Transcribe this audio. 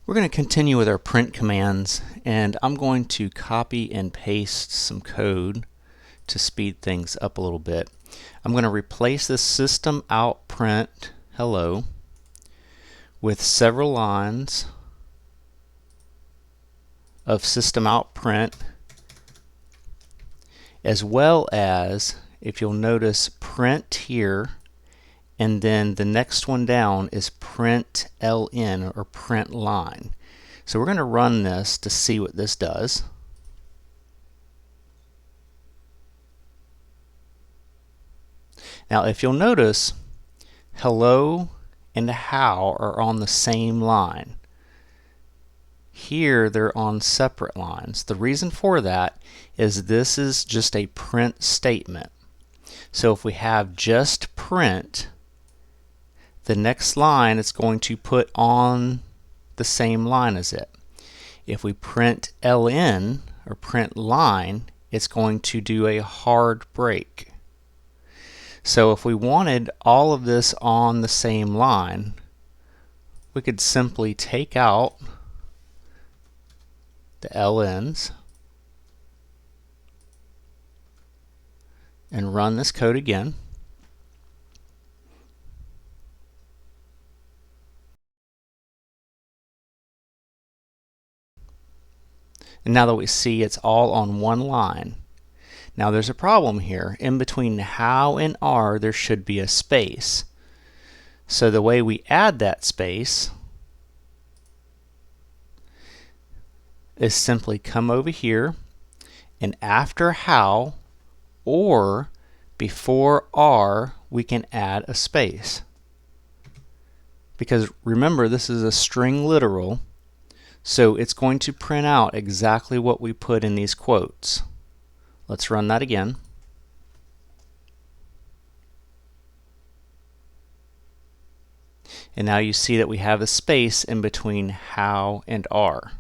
We're going to continue with our print commands, and I'm going to copy and paste some code to speed things up a little bit. I'm going to replace this System.out.print hello with several lines of System.out.print, as well as, if you'll notice, print here, and then the next one down is println or print line. So we're going to run this to see what this does. Now if you'll notice, hello and how are on the same line. Here they're on separate lines. The reason for that is this is just a print statement. So if we have just print, the next line it's going to put on the same line as it. If we print ln or print line, it's going to do a hard break. So if we wanted all of this on the same line, we could simply take out the ln's and run this code again. And now that we see it's all on one line. Now there's a problem here. In between how and are there should be a space. So the way we add that space is simply come over here, and after how or before are we can add a space. Because remember, this is a string literal, so it's going to print out exactly what we put in these quotes. Let's run that again. And now you see that we have a space in between how and are.